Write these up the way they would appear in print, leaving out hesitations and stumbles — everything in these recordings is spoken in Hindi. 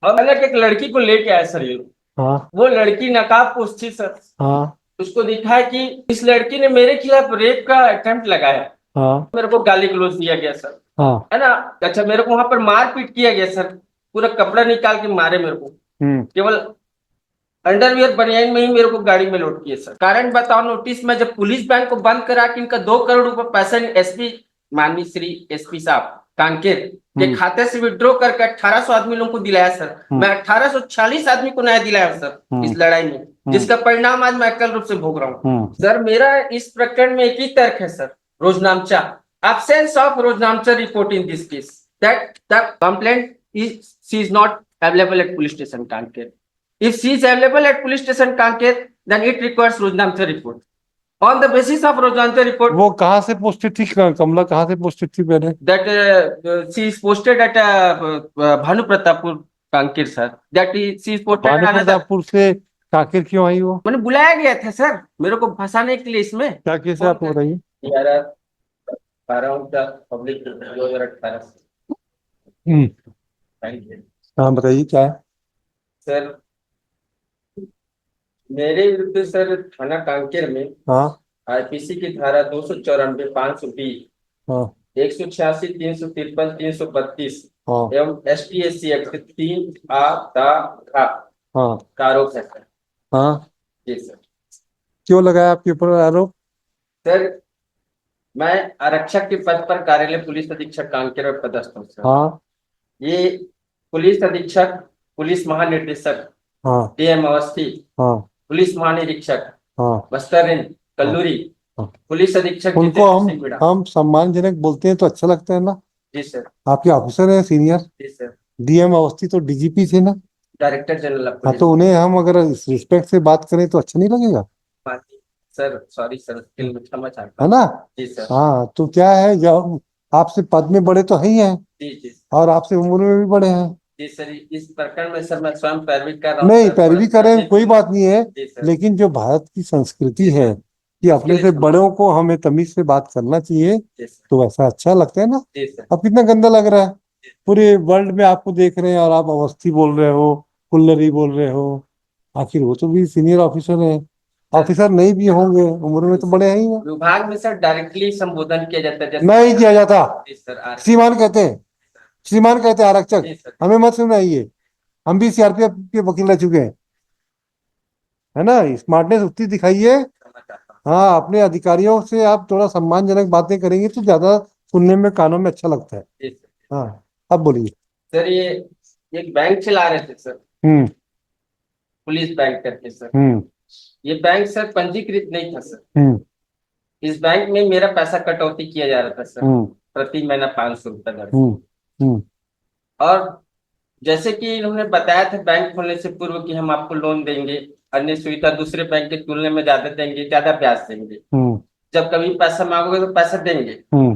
और मैंने एक लड़की को लेके आया सर ये। हाँ। वो लड़की नकाबपोश थी सर। हाँ। उसको दिखा है कि इस लड़की ने मेरे खिलाफ रेप का अटेम्प्ट लगाया। हाँ। मेरे को गाली गलौज दिया गया सर। हाँ। है ना। अच्छा, मेरे को वहां पर मारपीट किया गया सर। पूरा कपड़ा निकाल के मारे मेरे को। हम्म। केवल अंडरवियर बनियान में ही मेरे को गाड़ी में लोड किए सर। कारण बताओ नोटिस में जब पुलिस बैंक को बंद करा के इनका 2 करोड़ रुपए पैसा एसपी माननीय श्री एसपी साहब कांकेर के हम्म। खाते से विड्रॉ करके 1800 आदमी लोगों को दिलाया सर। हम्म। मैं 1840 आदमी को न्याय दिलाया सर हम्म। इस लड़ाई में, हम्म। जिसका परिणाम आज मैं अकल रूप से भोग रहा हूँ। हम्म। सर मेरा इस प्रकरण में एक ही तर्क है सर, रोजनामचा, absence of रोजनामचा report in this case, that the complaint is not available at police station Kanker. If she is available at police station Kanker, then it requires रोजनामचा report. On the basis of रोजनामचा report, वो कहाँ से पोस्टेड थी, कमला कहाँ से पोस्टेड थी पहले? that she is posted at Bhanu Pratappur Kanker sir. She is posted Bhanu at another. Pratappur से कांकेर क्यों आई वो? मैंने बुलाया गया था सर मेरे को फंसाने के लिए इसमें। क्या केस है, फोन आपको कर बताइए। 11/12 पब्लिक 2018 हम्म। से। हाँ, बताइए क्या है। सर मेरे विरुद्ध सर थाना कांकेर में हाँ। आईपीसी की धारा 294, 520, हाँ। 186, 353, 332 हाँ। एवं ST/SC एक्ट 3 आ हाँ। का आरोप है सर। हाँ। जी सर। क्यों लगाया आपके ऊपर आरोप? सर मैं आरक्षक के पद पर कार्यालय पुलिस अधीक्षक कांकेर में पदस्थ हूँ सर। हाँ। ये पुलिस अधीक्षक, पुलिस महानिदेशक हाँ। DM अवस्थी, हाँ। पुलिस महानिरीक्षक हाँ। बस्तर रेंज हाँ। कल्लूरी, हाँ। पुलिस अधीक्षक उनको जितेंद्र हम सिंह बिड़ा। हम सम्मानजनक बोलते हैं तो अच्छा लगता है ना। जी सर। आपके ऑफिसर है सीनियर। जी सर। डीएम अवस्थी तो डीजीपी थे ना। डायरेक्टर जनरल ऑफ हाँ, पुलिस। तो उन्हें हम अगर रिस्पेक्ट से बात करें तो अच्छा नहीं लगेगा? सर सॉरी सर, दिल में क्षमा चाहता है हूँ। ना। जी सर। हाँ, तो क्या है, जब आपसे पद में बड़े तो है ही हैं, जी जी और आपसे उम्र में भी बड़े हैं। जी सर। इस प्रकरण में सर मैं स्वयं पैरवी कर रहा हूँ नहीं, सर, थोड़ा पैरवी सा करें कोई बात नहीं है। जी सर। लेकिन जो भारत की संस्कृति जी है सर। कि उसके अपने लिए से क्षमा। बड़ों को हमें तमीज से बात करना चाहिए, जी सर। तो वैसा अच्छा लगता है ना। जी सर। अब कितना गंदा लग रहा है, पूरे वर्ल्ड में आपको देख रहे हैं और आप अवस्थी बोल रहे हो, कुल्लरी बोल रहे हो। आखिर वो तो भी सीनियर ऑफिसर है। सर ऑफिसर नहीं भी होंगे, उम्र में तो बड़े हैं ही हैं। विभाग में सर डायरेक्टली संबोधन किया जाता है जैसे। नहीं किया जाता। जी सर। श्रीमान कहते हैं, श्रीमान कहते हैं आरक्षक। जी सर। हमें मत सुनाइए, हम भी सीआरपीएफ के वकील रह चुके हैं। है ना, स्मार्टनेस उतनी दिखाइए। क्षमा चाहता हूँ। हाँ, अपने अधिकारियों से आप थोड़ा सम्मानजनक बातें करेंगे तो ज्यादा सुनने में, कानों में अच्छा लगता है। जी सर। हाँ, अब बोलिए। सर ये एक बैंक चला रहे थे सर, हम्म। पुलिस बैंक करके सर। हम्म। ये बैंक सर पंजीकृत नहीं था सर। हम्म। इस बैंक में मेरा पैसा कटौती किया जा रहा था सर, हम्म। प्रति महीना 500 रुपए दर से। हम्म। हम्म। और जैसे कि इन्होंने बताया था बैंक खोलने से पूर्व कि हम आपको लोन देंगे, अन्य सुविधा दूसरे बैंक की तुलना में ज्यादा देंगे, ज्यादा ब्याज देंगे, हम्म। जब कभी पैसा मांगोगे तो पैसा देंगे। हम्म।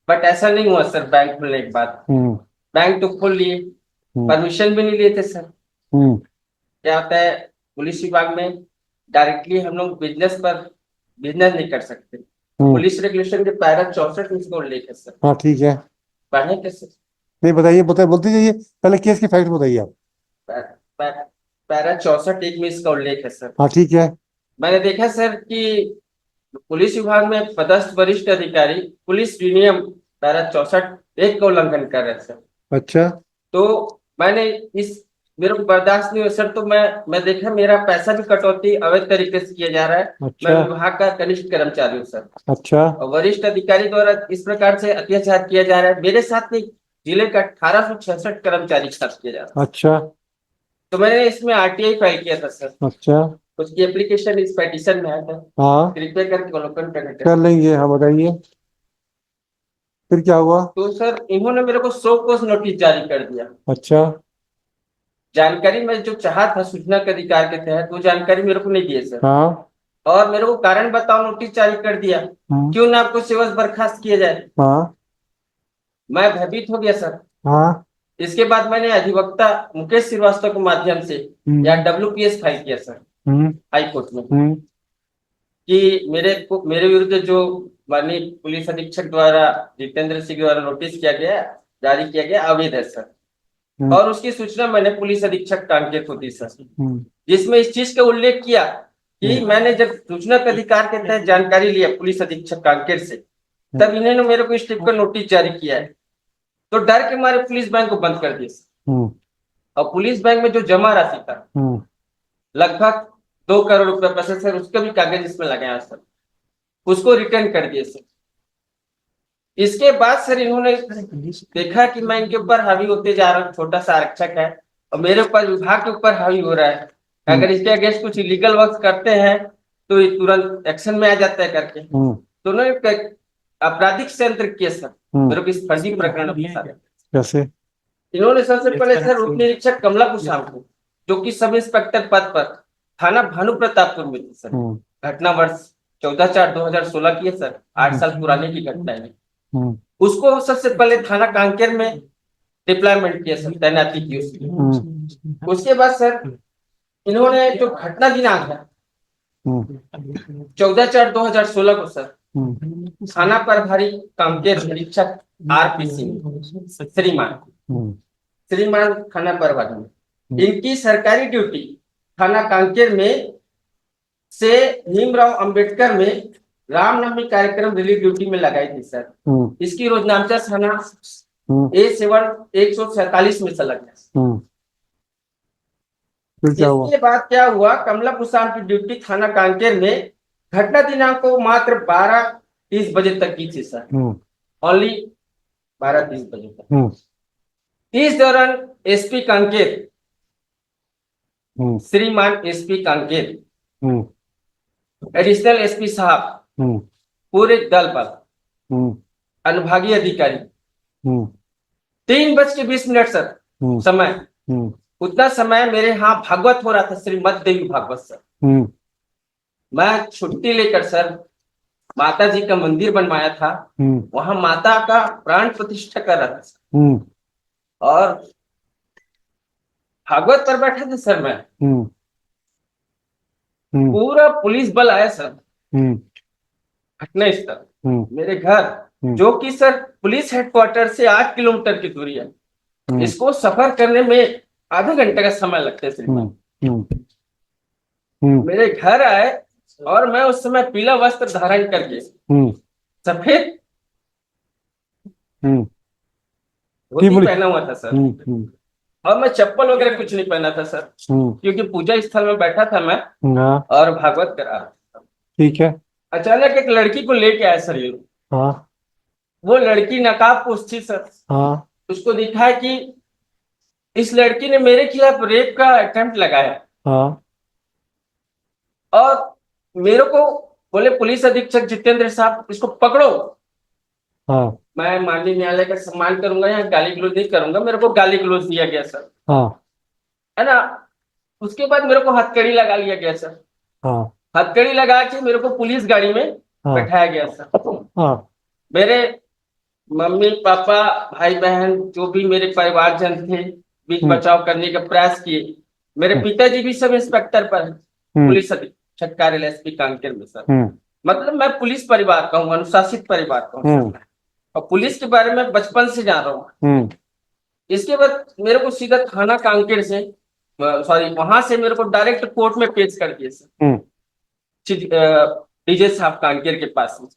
बट ऐसा नहीं हुआ सर। बैंक खोलने के बाद हम्म। बैंक तो खोल लिए, हम्म। परमिशन भी नहीं लिए थे सर। हम्म। क्या होता है पुलिस विभाग में, डायरेक्टली हम लोग बिजनेस नहीं कर सकते। हम्म। पुलिस रेगुलेशन के पैरा 64 में इसका उल्लेख है सर। हाँ, ठीक है। पढ़े कैसे? नहीं, बताइए, बताइए, बोलते जाइए। पहले केस के फैक्ट बताइए आप। पैरा 64 में इसका उल्लेख है सर। हाँ, ठीक है। मैंने देखा सर कि पुलिस विभाग में पदस्थ वरिष्ठ अधिकारी पुलिस विनियम पैरा 64 का उल्लंघन कर रहे हैं सर। अच्छा। तो मैंने इस मेरे को बर्दाश्त नहीं हुआ सर। तो मैं देखा मेरा पैसा भी कटौती अवैध तरीके से किया जा रहा है। मैं अच्छा। विभाग का कनिष्ठ कर्मचारी हूँ सर, अच्छा। और वरिष्ठ अधिकारी द्वारा इस प्रकार से अत्याचार किया जा रहा है। मेरे साथ नहीं, जिले का 1866 कर्मचारी के साथ किया जा रहा है। अच्छा। तो मैंने इसमें RTI फाइल किया था सर। अच्छा। उसकी एप्लीकेशन इस पेटिशन में आया था। हाँ, कृपया करके अवलोकन कर करें। लेंगे। हाँ, बताइए, फिर क्या हुआ? तो सर इन्होंने मेरे को 100 कोस नोटिस जारी कर दिया। अच्छा। जानकारी मैं जो चाहा था सूचना के अधिकार के तहत, वो जानकारी मेरे को नहीं दिए सर। हाँ। और मेरे को कारण बताओ नोटिस जारी कर दिया, हम्म। क्यों ना आपको सेवा से बर्खास्त किया जाए। हाँ। मैं भयभीत हो गया सर। हाँ। इसके बाद मैंने अधिवक्ता मुकेश श्रीवास्तव के माध्यम से या हम्म। WPS फाइल किया सर हम्म। हाई कोर्ट में, हम्म। कि मेरे विरुद्ध जो माननीय पुलिस अधीक्षक द्वारा जितेंद्र सिंह द्वारा नोटिस किया गया, जारी किया गया, अवैध है सर। और उसकी सूचना मैंने पुलिस अधीक्षक कांकेर को दी सर, हम्म, जिसमें इस चीज का उल्लेख किया कि मैंने जब सूचना के अधिकार के तहत जानकारी लिया पुलिस अधीक्षक कांकेर से, तब इन्होंने मेरे को इस टाइप का नोटिस जारी किया है। तो डर के मारे पुलिस बैंक को बंद कर दिया सर। हम्म, और पुलिस बैंक में जो जमा राशि था हम्म, लगभग 2 करोड़ रुपए पैसे सर, उसका भी कागज इसमें लगाया सर, उसको रिटर्न कर दिए सर। इसके बाद सर इन्होंने देखा कि मैं इनके ऊपर हावी होते जा रहा हूँ, छोटा सा आरक्षक है और मेरे ऊपर विभाग के ऊपर हावी हो रहा है, अगर इसके अगेंस्ट कुछ इलीगल वर्क करते हैं तो ये तुरंत एक्शन में आ जाता है करके, तो उन्होंने एक आपराधिक षड्यंत्र किया सर मेरे को इस फर्जी प्रकरण में फंसा दिया। कैसे? इन्होंने सबसे पहले सर उप निरीक्षक कमला कुशाम को, जो कि सब इंस्पेक्टर पद पर थाना भानु प्रतापपुर में थी सर, घटना वर्ष 14/4/2016 की है सर, 8 साल पुराने की घटना है, उसको सबसे पहले थाना कांकेर में डिप्लॉयमेंट किया सर, तैनाती की उसकी। उसके बाद सर इन्होंने जो घटना दिनांक है 14/4/2016 को सर थाना प्रभारी कांकेर निरीक्षक आरपी सिंह श्रीमान थाना प्रभारी, इनकी सरकारी ड्यूटी थाना कांकेर में से भीमराव अंबेडकर में रामनवमी कार्यक्रम रिलीफ ड्यूटी में लगाई थी सर। इसकी रोजनामचा थाना A7 147 में चला गया। फिर क्या हुआ? इसके बाद क्या हुआ, कमला कुशाम की ड्यूटी थाना कांकेर में घटना दिनांक को मात्र 12:30 बजे तक की थी सर, ओनली 12:30 बजे तक। इस दौरान एसपी कांकेर श्रीमान एसपी कांकेर, एडिशनल एसपी साहब, पूरे दल पर अनुभागीय अधिकारी 3:20 सर समय, उतना समय मेरे यहाँ भागवत हो रहा था, श्रीमद देवी भागवत सर। मैं छुट्टी लेकर सर माता जी का मंदिर बनवाया था, वहां माता का प्राण प्रतिष्ठा कर रहा था सर, और भागवत पर बैठा था सर मैं, पूरा पुलिस बल आया सर घटना स्थल मेरे घर, जो कि सर पुलिस हेडक्वार्टर से 8 किलोमीटर की दूरी है, इसको सफर करने में आधा घंटे का समय लगता है सर। मेरे घर आए और मैं उस समय पीला वस्त्र धारण करके सफेद धोती पहना हुआ था सर, और मैं चप्पल वगैरह कुछ नहीं पहना था सर, क्योंकि पूजा स्थल में बैठा था मैं और भागवत करा रहा था। ठीक है। अचानक एक लड़की को लेके आया सर ये, वो लड़की नकाबपोश थी सर। उसको दिखा है कि इस लड़की ने मेरे खिलाफ रेप का अटेम्प्ट लगाया, और मेरे को बोले पुलिस अधीक्षक जितेंद्र साहब इसको पकड़ो। मैं माननीय न्यायालय का सम्मान करूंगा, यहाँ गाली गलौज नहीं करूंगा, मेरे को गाली गलौज दिया गया सर, है ना। उसके बाद मेरे को हथकड़ी लगा लिया गया सर, हथकड़ी लगा के मेरे को पुलिस गाड़ी में बैठाया गया सर। मेरे मम्मी पापा भाई बहन जो भी मेरे परिवारजन थे बीच बचाव करने का प्रयास किए। मेरे पिताजी भी सब इंस्पेक्टर पर है, पुलिस अधीक्षक कार्यालय एसपी कांकेर में सर। मतलब मैं पुलिस परिवार का हूँ, अनुशासित परिवार का हूँ, और पुलिस के बारे में बचपन से जान रहा हूँ। इसके बाद मेरे को सीधा थाना कांकेर से वहां से मेरे को डायरेक्ट कोर्ट में पेश कर दिए सर, डीजे साहब कांकेर के पास में।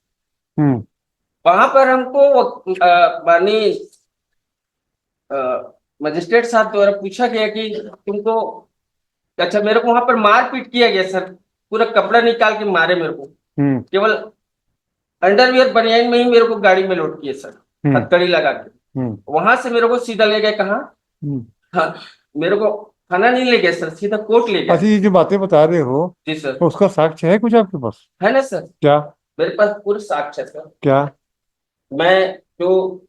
वहां पर हमको माननीय मजिस्ट्रेट साहब द्वारा पूछा गया कि तुमको, अच्छा मेरे को वहां पर मारपीट किया गया सर, पूरा कपड़ा निकाल के मारे मेरे को, केवल अंडरवियर बनियान में ही मेरे को गाड़ी में लोड किए सर, हथकड़ी लगा के। वहां से मेरे को सीधा ले गए कहाँ, हाँ, मेरे को थाना नहीं ले गए सर, सीधा कोर्ट ले गए। अच्छा, ये जो बातें बता रहे हो जी सर, तो उसका साक्ष्य है कुछ आपके पास? है ना सर, क्या मेरे पास पूरा साक्ष्य है सर। क्या? मैं जो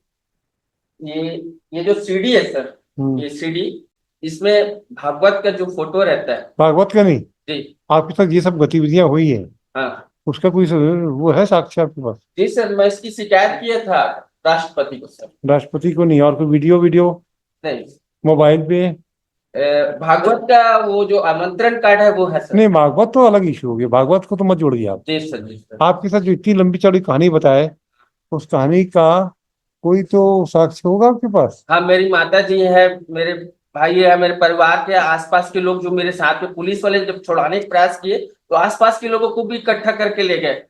ये जो सीडी है सर, ये सीडी, इसमें भागवत का जो फोटो रहता है। भागवत का नहीं जी, आपके साथ ये सब गतिविधियां हुई है, हाँ उसका कोई वो है साक्ष्य आपके पास? जी सर, मैं इसकी शिकायत किया था राष्ट्रपति को सर। राष्ट्रपति को नहीं, और कोई वीडियो नहीं, मोबाइल पे? भागवत का वो जो आमंत्रण कार्ड है वो है सर। नहीं, भागवत तो अलग इशू हो गया, भागवत को तो मत जोड़िए आप। जी सर, जी सर। आपके साथ जो इतनी लंबी चौड़ी कहानी बताए, उस कहानी का कोई तो साक्ष्य होगा आपके पास? हाँ, मेरी माता जी है, मेरे भाई है, मेरे परिवार के आसपास के लोग जो मेरे साथ में, पुलिस वाले जब छुड़ाने का प्रयास किए तो आसपास के लोगों को भी इकट्ठा करके ले गए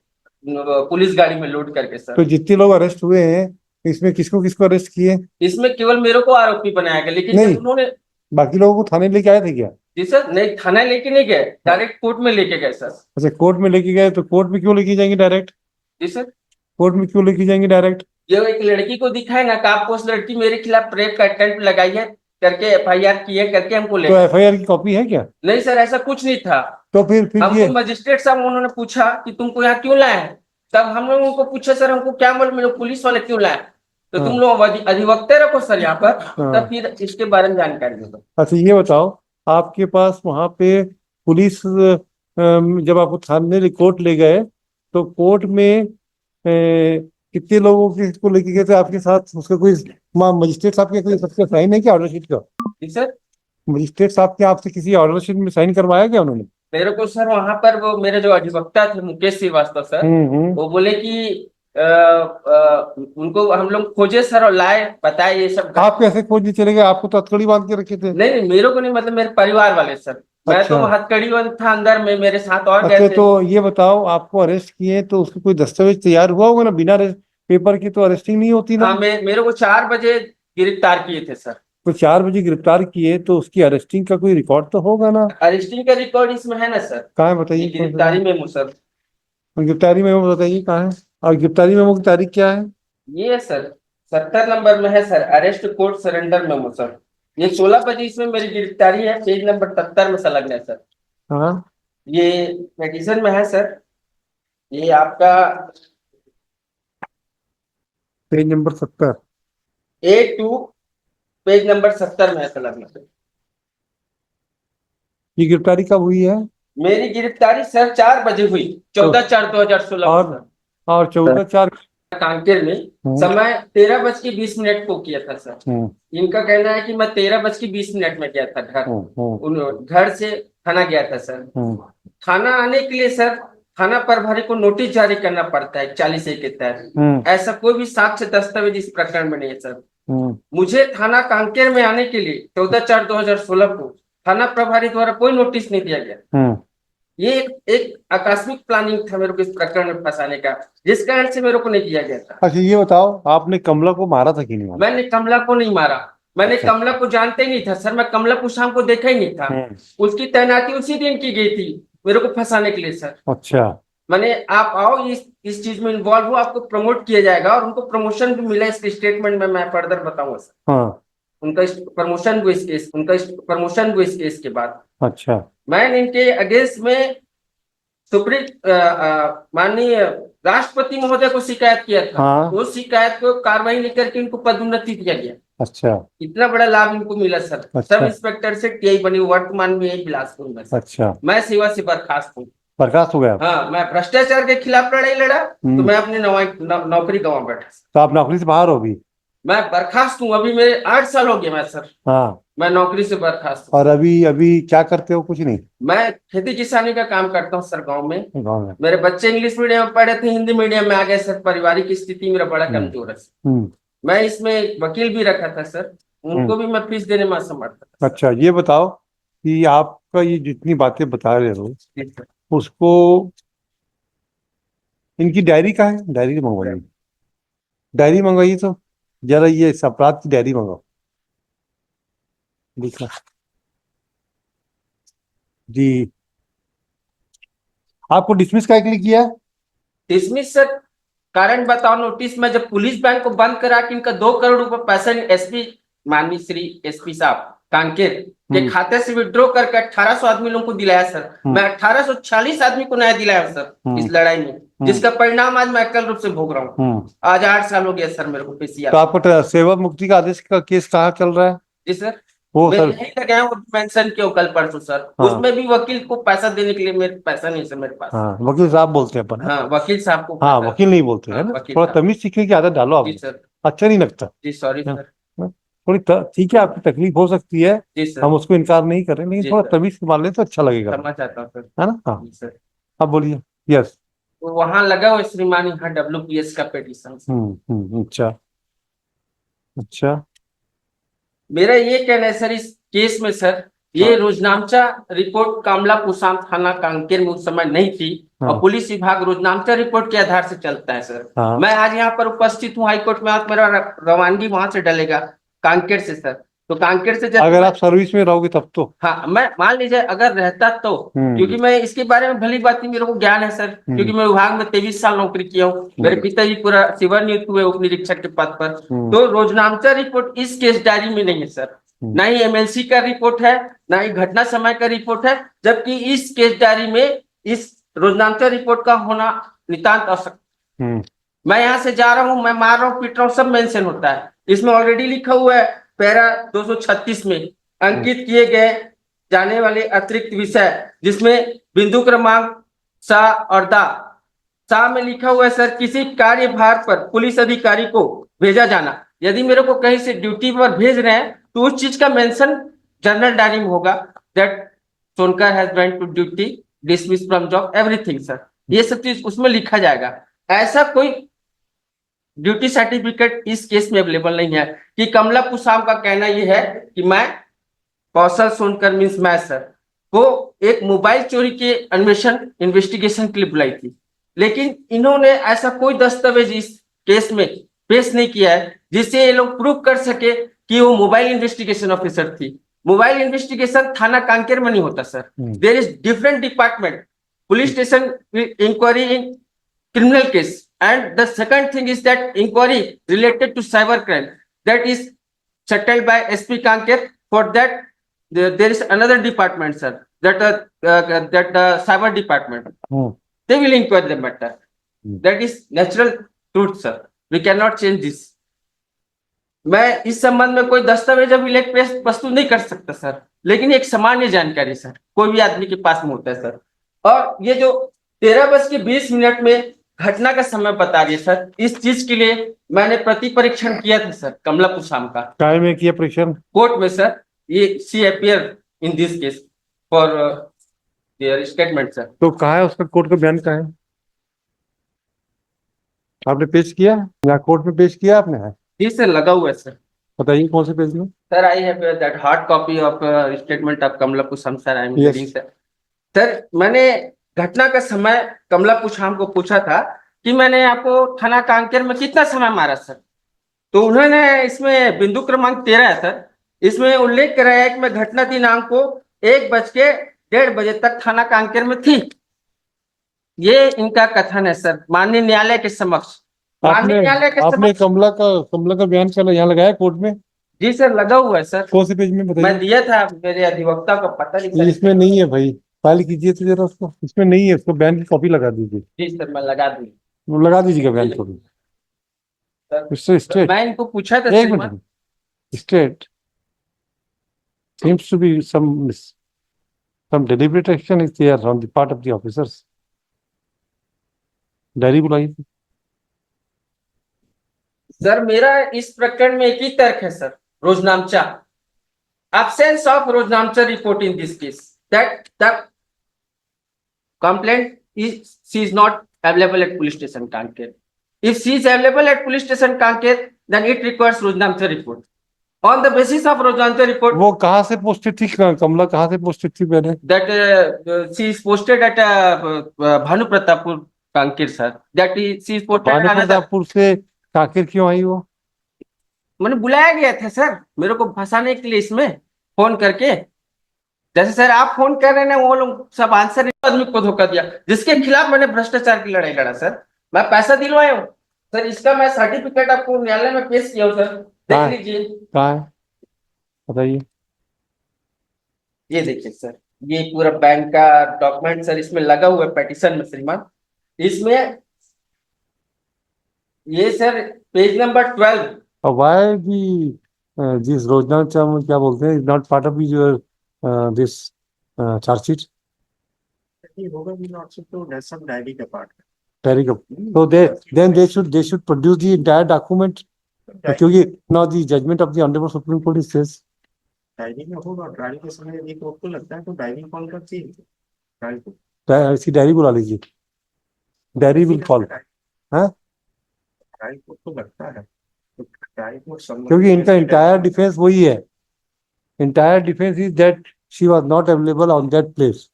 पुलिस गाड़ी में लोड करके तो सर। जितने लोग अरेस्ट हुए हैं इसमें किसको किसको अरेस्ट किए? इसमें केवल मेरे को आरोपी बनाया गया, लेकिन नहीं, जब उन्होंने, बाकी लोगों को थाने लेके आए थे क्या? जी सर, नहीं थाना लेके नहीं गए, डायरेक्ट कोर्ट में लेके गए सर। अच्छा, कोर्ट में लेके गए तो कोर्ट में क्यों लेके जाएंगे डायरेक्ट? जी सर, कोर्ट में क्यों लेके जाएंगे डायरेक्ट? ये एक लड़की को दिखाएगा कि आपको उस लड़की मेरे खिलाफ रेप का अटेम्प्ट लगाई है करके, FIR की है करके हमको ले तो गए। एफआईआर की कॉपी है क्या? नहीं सर, ऐसा कुछ नहीं था। तो फिर ये हमको मजिस्ट्रेट साहब उन्होंने पूछा कि तुमको यहाँ क्यों लाए हैं, तब हम लोग उनको पूछा सर हमको क्या मालूम, लोग पुलिस वाले क्यों लाए, तो तुम हाँ लोग अधिवक्ता रखो सर यहाँ पर, तब हाँ। फिर इसके बारे में जानकारी दे दो। अच्छा ये बताओ, आपके पास वहां पे पुलिस जब आपको थाने रिपोर्ट ले गए तो कोर्ट में कितने लोगों को लेके गए थे आपके साथ? उसका कोई मजिस्ट्रेट साहब के कोई सबका साइन है क्या ऑर्डर शीट का? जी सर, मजिस्ट्रेट साहब के आपसे किसी ऑर्डर शीट में साइन करवाया क्या उन्होंने? मेरे को सर वहां पर वो मेरे जो अधिवक्ता थे मुकेश श्रीवास्तव सर, हम्म। वो बोले कि उनको हम लोग खोजे सर और लाए, बताए ये सब। आप कैसे खोजने चले गए? आपको तो हथकड़ी बांध के रखे थे। नहीं नहीं, मेरे को नहीं, मतलब मेरे परिवार वाले सर, मैं तो अच्छा हथकड़ी बंद था अंदर में, मेरे साथ और गए अच्छा, थे। तो ये बताओ, आपको अरेस्ट किए तो उसका कोई दस्तावेज तैयार हुआ होगा ना? बिना पेपर के तो अरेस्टिंग नहीं होती ना। हाँ, मेरे को 4 बजे गिरफ्तार किए थे सर। तो 4 बजे गिरफ्तार किए तो उसकी अरेस्टिंग का कोई रिकॉर्ड तो होगा ना? अरेस्टिंग का रिकॉर्ड इसमें है ना सर, कहाँ है ये बताइए, कौन सा है? गिरफ्तारी मेमो सर। गिरफ्तारी मेमो बताइए कहाँ है? और गिरफ्तारी मेमो की तारीख क्या है? ये है सर, 70 नंबर में है sir, arrest court surrender memo sir. ये 16 बजे इसमें मेरी गिरफ्तारी है, पेज नंबर 70 में संलग्न है सर। हाँ, ये पेटिशन में है सर, ये आपका page number 70। A2, page number 70 में है संलग्न। ये गिरफ्तारी कब हुई है? मेरी गिरफ्तारी सर 4 बजे हुई, तो 14/4/2016 को और सर। और 14/4। कांकेर में हम्म समय 13:20 को किया था सर। हम्म इनका कहना है कि मैं 13:20 में गया था घर, उन घर से थाना गया था सर। हम्म थाना आने के लिए सर थाना प्रभारी को नोटिस जारी करना पड़ता है 40A के तहत। ऐसा कोई भी साक्ष्य दस्तावेज इस प्रकरण में नहीं है सर। हम्म मुझे थाना कांकेर में आने के लिए 14/4/2016 को थाना प्रभारी द्वारा कोई नोटिस नहीं दिया गया। हम्म। ये एक आकस्मिक प्लानिंग था मेरे को इस प्रकरण में फंसाने का, जिस कारण से मेरे को नहीं दिया गया था। अच्छा ये बताओ, आपने कमला को मारा था कि नहीं मारा? मैंने कमला को नहीं मारा, मैंने अच्छा। कमला को जानते ही नहीं था सर, मैं कमला को शाम को देखा ही नहीं था। उसकी तैनाती उसी दिन की गई थी मेरे को फंसाने के लिए सर। अच्छा। मैंने आप आओ इस चीज में इन्वॉल्व हो, आपको प्रमोट किया जाएगा, और उनको प्रमोशन भी मिला इसके स्टेटमेंट में मैं फर्दर बताऊंगा सर। हाँ। उनका प्रमोशन हुआ इस केस, उनका प्रमोशन हुआ इस केस के बाद। अच्छा। मैंने इनके अगेंस्ट में सुप्रीम माननीय राष्ट्रपति महोदय को शिकायत किया था। हाँ। वो शिकायत को कार्रवाई नहीं करके इनको पदोन्नति दिया गया। अच्छा। इतना बड़ा लाभ इनको मिला सर। अच्छा। सब इंस्पेक्टर से TI बनी, वर्तमान में यही बिलासपुर में सर। अच्छा, मैं सेवा से बर्खास्त हूँ। बर्खास्त हो गया आप? हाँ, मैं भ्रष्टाचार के खिलाफ लड़ाई लड़ा तो मैं अपनी नौकरी गंवा बैठा। तो आप नौकरी से बाहर हो अभी? मैं बर्खास्त हूँ, अभी मेरे 8 साल हो गए मैं सर, हाँ। मैं नौकरी से बर्खास्त हूँ। और अभी अभी क्या करते हो? कुछ नहीं? मैं खेती किसानी का काम करता हूँ सर गाँव में। गाँव में। मेरे बच्चे इंग्लिश मीडियम में पढ़े थे, हिंदी मीडियम में आ गए सर, पारिवारिक स्थिति मेरा बड़ा कमजोर है सर। मैं इसमें वकील भी रखा था सर, उनको भी मैं फीस देने में असमर्थ था। अच्छा ये बताओ कि आपका ये जितनी बातें बता रहे हो जी सर। उसको, इनकी डायरी कहाँ है? डायरी मंगवाइए, डायरी मंगवाइए तो जरा, ये इस अपराध की डायरी मंगाओ। देखा जी। आपको डिसमिस क्या के लिए किया है? डिसमिस सर, कारण बताओ नोटिस में, जब पुलिस बैंक को बंद करा के इनका 2 करोड़ रुपए पैसा SP माननीय श्री SP साहब कांकेर के खाते से विड्रॉ करके 1800 आदमी लोगों को दिलाया सर। मैं 1840 आदमी को न्याय दिलाया सर इस लड़ाई में, जिसका परिणाम आज मैं अकल रूप से भोग रहा हूँ। आज 8 साल हो गया सर मेरे को PCR। तो आपको सेवा मुक्ति का आदेश का केस कहाँ चल रहा है? जी सर, वो मैंने सर यही लगाया, वो मेंशन किया कल परसों सर। उसमें भी वकील को पैसा देने के लिए मेरे पैसा नहीं सर मेरे पास। हाँ, वकील साहब बोलते हैं अपन। हाँ, वकील साहब को हाँ, वकील नहीं बोलते है ना, वकील थोड़ा साहब। तमीज सीखने की आदत डालो आप। जी सर। अच्छा नहीं लगता। जी सॉरी सर। थोड़ी ठीक है, आपकी तकलीफ हो सकती है, जी सर। हम उसको इनकार नहीं कर रहे, लेकिन जी थोड़ा सर, तमीज संभाल ले तो अच्छा लगेगा, क्षमा चाहता हूँ सर। है ना? हाँ, जी सर। आप बोलिए। यस। तो वहां लगा हुआ श्रीमान यहाँ WPS का पिटीशन। अच्छा। अच्छा। मेरा ये कहना है सर, इस केस में सर, ये हाँ। रोजनामचा रिपोर्ट कमला पुसाम थाना कांकेर में उस समय नहीं थी, और हाँ। पुलिस विभाग रोजनामचा रिपोर्ट के आधार से चलता है सर। हाँ। मैं आज यहाँ पर उपस्थित हूँ हाईकोर्ट में, आज मेरा रवानगी वहां से डलेगा, कांकेर से सर। तो कांकेर से जब अगर आप सर्विस में रहोगे तब तो। हाँ, मैं मान लीजिए अगर रहता तो, क्योंकि मैं इसके बारे में भली बात मेरे को ज्ञान है सर, क्योंकि मैं विभाग में 23 साल नौकरी किया हूँ। मेरे पिताजी पूरा सेवानिवृत्त हुए उप निरीक्षक के पद पर। तो रोजनामचा रिपोर्ट इस केस डायरी में नहीं है सर, ना ही एमएलसी का रिपोर्ट है, ना ही घटना समय का रिपोर्ट है, जबकि इस केस डायरी में इस रोजनामचा रिपोर्ट का होना नितांत आवश्यक। मैं यहाँ से जा रहा हूँ, मैं मार रहा हूँ, पीट रहा हूँ, सब मेंशन होता है इसमें, ऑलरेडी लिखा हुआ है पैरा 236 में अंकित किए गए जाने वाले अतिरिक्त विषय, जिसमें बिंदु क्रमांक सा और दा। सा में लिखा हुआ है सर, किसी कार्यभार पर पुलिस अधिकारी को भेजा जाना। यदि मेरे को कहीं से ड्यूटी पर भेज रहे हैं तो उस चीज का मेंशन जनरल डायरी में होगा, that Sonkar has went to duty, dismiss from job, everything sir, ये सब चीज उसमें लिखा जाएगा। ऐसा कोई ड्यूटी सर्टिफिकेट इस केस में अवेलेबल नहीं है कि कमला पुसाम का कहना यह है कि मैं कौशल सोनकर मीन्स मैं सर को एक मोबाइल चोरी के अन्वेषण इन्वेस्टिगेशन के लिए बुलाई थी, लेकिन इन्होंने ऐसा कोई दस्तावेज इस केस में पेश नहीं किया है जिससे ये लोग प्रूव कर सके कि वो मोबाइल इन्वेस्टिगेशन ऑफिसर थी। मोबाइल इन्वेस्टिगेशन थाना कांकेर में नहीं होता sir, there is different department, police station inquiry in criminal case, and the second thing is that inquiry related to cyber crime, that is settled by SP Kanker. For that there is another department sir, that cyber department, they will inquire the matter. That is natural truth sir, we cannot change this. मैं इस संबंध में कोई दस्तावेज अभी लेख प्रस्तुत नहीं कर सकता सर, लेकिन एक सामान्य जानकारी सर कोई भी आदमी के पास में होता है सर। और ये जो 13:20 में घटना का समय बता रही है सर, इस चीज के लिए मैंने प्रति परीक्षण किया था सर कमला पुसाम का, काय में किया परीक्षण? कोर्ट में सर। ये she appear in this case for their statement sir. तो कहाँ है उसका, कोर्ट का बयान कहाँ है? आपने पेश किया या कोर्ट में पेश किया आपने? जी सर, लगा हुआ है सर। बताइए कौन से पेज में? Sir I have that hard copy of statement of Kamla Pusam sir, I am Yes. Reading sir. Sir मैंने घटना का समय कमला पुसाम को पूछा था कि मैंने आपको थाना कांकेर में कितना समय मारा सर, तो उन्होंने इसमें बिंदु क्रमांक 13 है सर, इसमें उल्लेख कराया है कि मैं घटना दिनांक को 1:01 तक थाना कांकेर में थी। ये इनका कथन है सर माननीय न्यायालय के समक्ष। आपने आपने कमला का बयान करना यहाँ लगाया कोर्ट में? जी सर, लगा हुआ है सर। कौन से पेज में मैं बताइए? दिया था, मेरे अधिवक्ता को पता नहीं सर। इसमें नहीं है भाई, फाइल कीजिए तो जरा उसको, इसमें नहीं है, उसको बयान की कॉपी लगा दीजिए। जी सर, मैं लगा दूंगी। वो लगा दीजिएगा बयान की कॉपी। सर स्टेट, मैं इनको पूछा था एक श्रीमान। Minute, state seems to be some deliberate action is there on the part of the officers. Diary बुलाइए। सर मेरा इस प्रकरण में एक ही तर्क है सर, रोजनामचा, absence of रोजनामचा report in this case, that the complaint is she is not available at police station Kanker. If she is available at police station Kanker, then it requires रोजनामचा report. On the basis of रोजनामचा report, वो कहाँ से पोस्टेड थी, कमला कहाँ से पोस्टेड थी पहले? that she is posted at Bhanu Pratappur Kanker sir, that she is posted Bhanu at another. Pratappur से कांकेर क्यों आई वो? मैंने बुलाया गया था सर मेरे को फंसाने के लिए इसमें फोन करके, जैसे सर आप फोन कर रहे हैं वो लोग सब आंसर आदमी को धोखा दिया, जिसके खिलाफ मैंने भ्रष्टाचार की लड़ाई लड़ा सर, मैं पैसा दिलवाया हूँ सर, इसका मैं सर्टिफिकेट आपको न्यायालय में पेश किया हूँ सर, हाँ। देख लीजिए। कहाँ है बताइए? ये देखिए सर, ये पूरा बैंक का डॉक्यूमेंट सर इसमें लगा हुआ है पेटिशन में श्रीमान, इसमें ये sir page number 12। Why the this रोजनामचा क्या बोलते हैं, not part of your this charge sheet? होगा भी not to that's some diary का part। Very good. So they should produce the entire document, क्योंकि now the judgment of the Honorable Supreme Court is says diary में होगा, डायरी के समय यदि कोर्ट को लगता है तो डायरी कॉल करती है डायरी को, इसकी डायरी बुला लीजिए, डायरी विल कॉल। हाँ, डायरी कोर्ट को लगता है। डायरी को संबंधित क्योंकि इनका इंटायर डिफेंस वही है, entire defence is that she was not available on that place.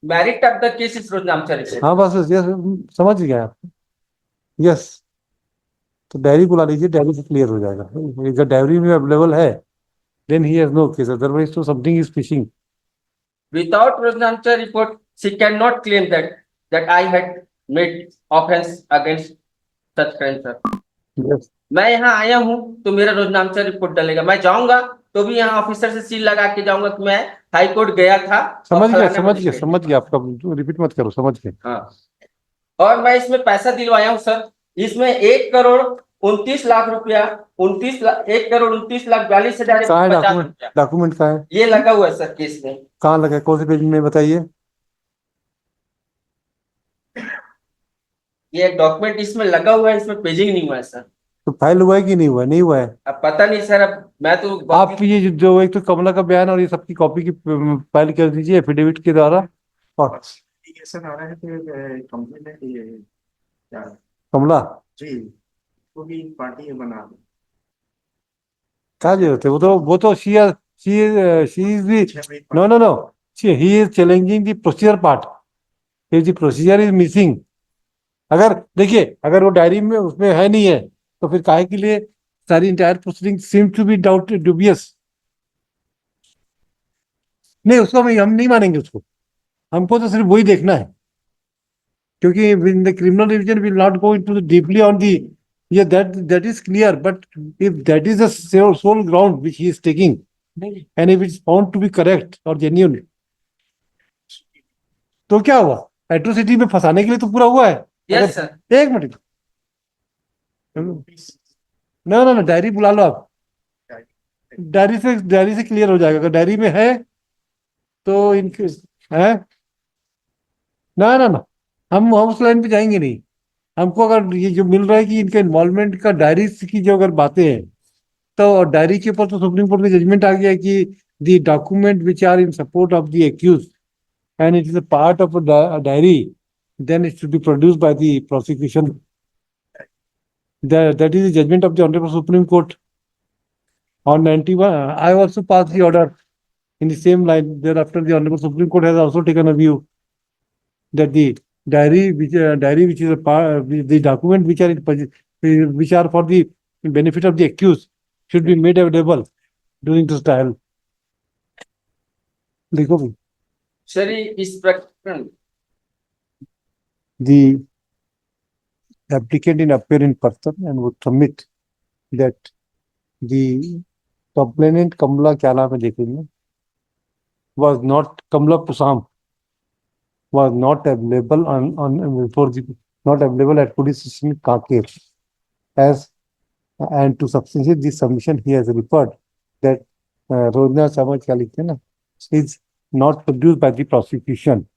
merit of the case is रोजनामचा report. हाँ बस यस, समझ गया आप। यस, तो डायरी बुला लीजिए, डायरी से क्लियर हो जाएगा। अगर डायरी में अवेलेबल है then he has no case, otherwise तो समथिंग इज फिशिंग। Without रोजनामचा report, she cannot claim that I had made offense against such crime, sir. Yes, मैं यहाँ आया हूँ तो मेरा रोजनामचा रिपोर्ट डलेगा, मैं जाऊंगा तो भी यहाँ ऑफिसर से सील लगा के जाऊंगा कि मैं हाई कोर्ट गया था। समझ गया, फलाना समझ गया, मजिस्ट्रेट। समझ गया, आपका रिपीट मत करो, समझ गए। हाँ, और मैं इसमें पैसा दिलवाया हूँ सर, इसमें 1,29,00,000 रुपया, 1,29,42,000 कहाँ है 50 डॉक्यूमेंट? रुपया डॉक्यूमेंट कहाँ है? ये लगा हुआ है सर केस में। कहाँ लगा है? कौन से पेज में बताइए? ये डॉक्यूमेंट इसमें लगा हुआ है, इसमें पेजिंग नहीं हुआ है सर। तो फाइल हुआ है कि नहीं हुआ है? नहीं हुआ है। अब पता नहीं सर, अब मैं तो आप ये जो एक तो कमला का बयान और ये सबकी कॉपी की फाइल कर दीजिए एफिडेविट के द्वारा। और इंडिकेशन आ रहा है कि कंप्लेंट है कि ये क्या कमला जी वो भी पार्टी बना दो। क्या जरूरत है? वो तो she is the, no no no, he is challenging the procedure part, if the procedure is missing. अगर देखिए, अगर वो डायरी में उसमें है नहीं है तो फिर काहे के लिए सारी entire proceeding seem to be doubt dubious. नहीं, उसको हम नहीं मानेंगे उसको, हमको तो सिर्फ वही देखना है, क्योंकि in the criminal division will not go into the deeply on the, yeah, that is clear, but if that is the sole ground which he is taking and if it's found to be correct or genuine, तो क्या हुआ? एट्रोसिटी में फंसाने के लिए तो पूरा हुआ है। Yes sir. एक मिनट, ना ना ना, डायरी बुला लो आप, डायरी से क्लियर हो जाएगा। अगर डायरी में है तो इनके है, ना ना ना, हम उस लाइन पे जाएंगे नहीं। हमको अगर ये जो मिल रहा है कि इनका इन्वॉल्वमेंट का डायरी की जो अगर बातें हैं, तो डायरी के ऊपर तो सुप्रीम कोर्ट का जजमेंट आ गया कि the document which are in support of the accuse and it is a part of a diary, then it should be produced by the prosecution. That is the judgment of the Honorable Supreme Court on 91. I also passed the order in the same line. Thereafter, the Honorable Supreme Court has also taken a view that the diary which is a part, the document which are which are for the benefit of the accused should be made available during this trial. देखो भाई, सर इस प्रकरण the applicant in appear in person and would submit that the complainant Kamla, क्या नाम है देखेंगे, was not Kamla Pusam was not available on for the not available at police station Kaker, as and to substantiate this submission he has referred that Rodna Samaj क्या लिखते हैं ना, is not produced by the prosecution